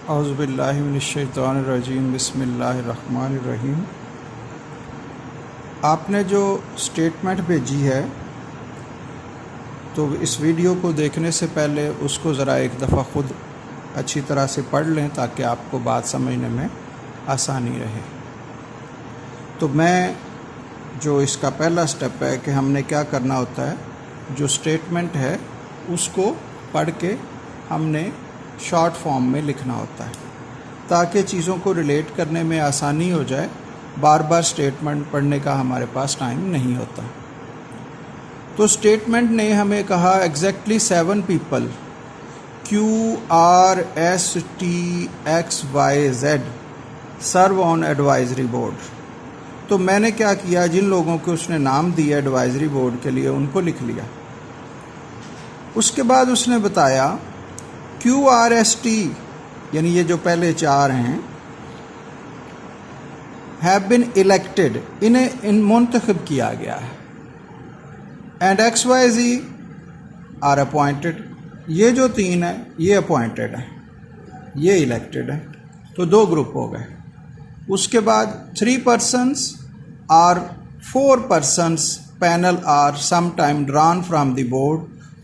औज़ुबिल्लाहि मिनश्शैतानिर्रजीम बिस्मिल्लाहिर्रहमानिर्रहीम। आपने जो स्टेटमेंट भेजी है तो इस वीडियो को देखने से पहले उसको ज़रा एक दफ़ा ख़ुद अच्छी तरह से पढ़ लें ताकि आपको बात समझने में आसानी रहे। तो मैं जो इसका पहला स्टेप है कि हमने क्या करना होता है, जो स्टेटमेंट है उसको पढ़ के हमने शॉर्ट फॉर्म में लिखना होता है ताकि चीज़ों को रिलेट करने में आसानी हो जाए। बार बार स्टेटमेंट पढ़ने का हमारे पास टाइम नहीं होता। तो स्टेटमेंट ने हमें कहा exactly 7 people QRSTXYZ serve on advisory board. तो मैंने क्या किया, जिन लोगों को उसने नाम दिया एडवाइजरी बोर्ड के लिए उनको लिख लिया। उसके बाद उसने बताया QRST यानी ये जो पहले 4 हैं हैव बिन इलेक्टेड, इन्हें मुंतखब किया गया है। एंड XYZ आर अपॉइंटेड, ये जो 3 है ये अपॉइंटेड है, ये इलेक्टेड है। तो 2 ग्रुप हो गए। उसके बाद 3 persons और 4 persons panel are sometime drawn from the board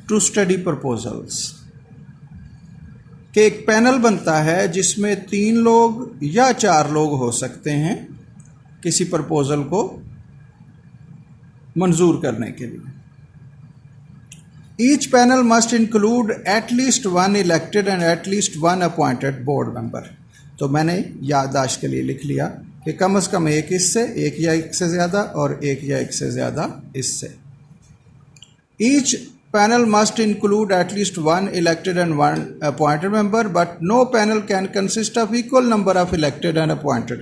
to study proposals. कि एक पैनल बनता है जिसमें 3 लोग या 4 लोग हो सकते हैं किसी प्रपोजल को मंजूर करने के लिए। Each panel must include at least 1 elected and at least 1 appointed board member. तो मैंने याददाश्त के लिए लिख लिया कि कम से कम एक इससे, एक या एक से ज़्यादा और एक या एक से ज़्यादा इससे। Each panel must include at least 1 elected and 1 appointed member, but no panel can consist of equal number of elected and appointed.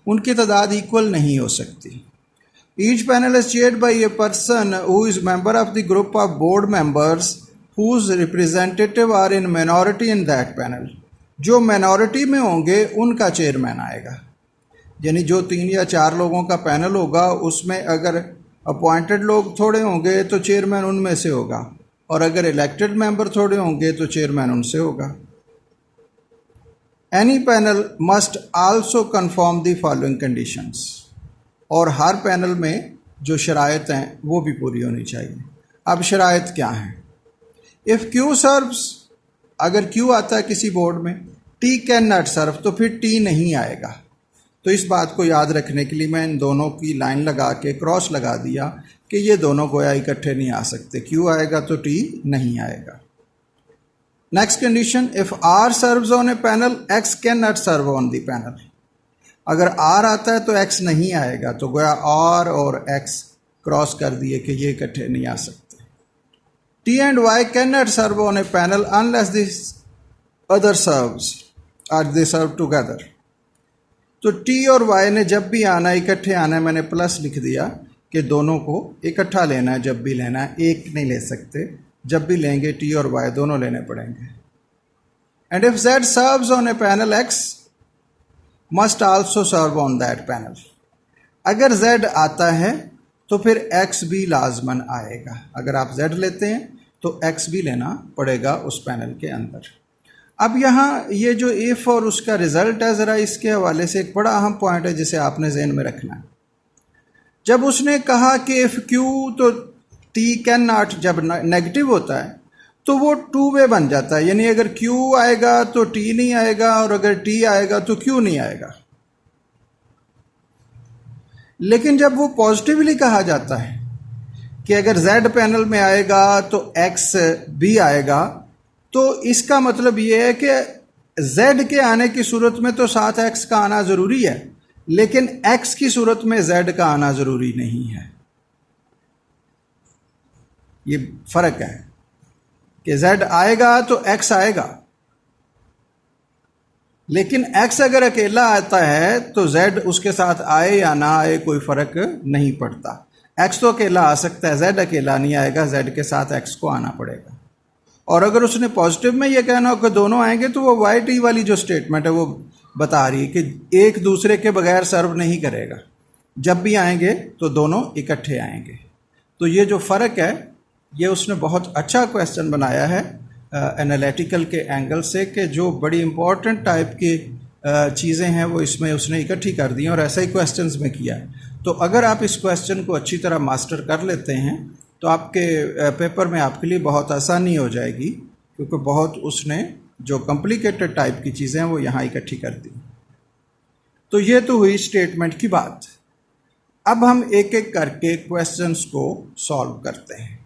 उनकी तादाद इक्वल नहीं हो सकती। Each panel is chaired by a person who is member of the group of board members whose representative are in minority in that panel. जो minority में होंगे उनका chairman आएगा। यानी जो 3 या 4 लोगों का पैनल होगा उसमें अगर अपॉइंटेड लोग थोड़े होंगे तो चेयरमैन उनमें से होगा, और अगर इलेक्टेड मेंबर थोड़े होंगे तो चेयरमैन उनसे होगा। Any panel must also confirm the following conditions, और हर पैनल में जो शराइत हैं वो भी पूरी होनी चाहिए। अब शराइत क्या हैं? इफ़ क्यू सर्व्स, अगर क्यू आता है किसी बोर्ड में, टी कैन नॉट सर्व, तो फिर टी नहीं आएगा। तो इस बात को याद रखने के लिए मैं इन दोनों की लाइन लगा के क्रॉस लगा दिया कि ये दोनों गोया इकट्ठे नहीं आ सकते। क्यू आएगा तो टी नहीं आएगा। Next condition, if R serves on a panel X can not serve on the panel. अगर आर आता है तो एक्स नहीं आएगा, तो गोया आर और एक्स क्रॉस कर दिए कि ये इकट्ठे नहीं आ सकते। T and Y can not serve on a panel unless this other serves are they serve together. तो टी और वाई ने जब भी आना, इकट्ठे आना है, मैंने प्लस लिख दिया कि दोनों को इकट्ठा लेना है। जब भी लेना है, एक नहीं ले सकते, जब भी लेंगे टी और वाई दोनों लेने पड़ेंगे। And if Z serves on a panel X must also serve on that panel. अगर जेड आता है तो फिर एक्स भी लाजमन आएगा। अगर आप जेड लेते हैं तो एक्स भी लेना पड़ेगा उस पैनल के अंदर। अब यहाँ ये जो इफ़ और उसका रिज़ल्ट है, ज़रा इसके हवाले से एक बड़ा अहम पॉइंट है जिसे आपने ज़हन में रखना है। जब उसने कहा कि इफ़ क्यू तो टी कैन नॉट, जब नेगेटिव होता है तो वो 2 वे बन जाता है। यानी अगर क्यू आएगा तो टी नहीं आएगा, और अगर टी आएगा तो क्यू नहीं आएगा। लेकिन जब वो पॉजिटिवली कहा जाता है कि अगर जेड पैनल में आएगा तो एक्स भी आएगा, तो इसका मतलब ये है कि z के आने की सूरत में तो साथ x का आना ज़रूरी है, लेकिन x की सूरत में z का आना ज़रूरी नहीं है। ये फ़र्क है कि z आएगा तो x आएगा, लेकिन x अगर अकेला आता है तो z उसके साथ आए या ना आए कोई फ़र्क नहीं पड़ता। x तो अकेला आ सकता है, z अकेला नहीं आएगा, z के साथ x को आना पड़ेगा। और अगर उसने पॉजिटिव में ये कहना हो कि दोनों आएंगे तो वो वाई टी वाली जो स्टेटमेंट है वो बता रही है कि एक दूसरे के बगैर सर्व नहीं करेगा। जब भी आएंगे तो दोनों इकट्ठे आएंगे। तो ये जो फ़र्क है ये उसने बहुत अच्छा क्वेश्चन बनाया है एनालिटिकल के एंगल से कि जो बड़ी इम्पॉर्टेंट टाइप की चीज़ें हैं वो इसमें उसने इकट्ठी कर दी और ऐसा ही क्वेश्चंस में किया। तो अगर आप इस क्वेश्चन को अच्छी तरह मास्टर कर लेते हैं तो आपके पेपर में आपके लिए बहुत आसानी हो जाएगी, क्योंकि बहुत उसने जो कॉम्प्लिकेटेड टाइप की चीज़ें हैं वो यहाँ इकट्ठी कर दी। तो ये तो हुई स्टेटमेंट की बात। अब हम एक एक करके क्वेश्चंस को सॉल्व करते हैं।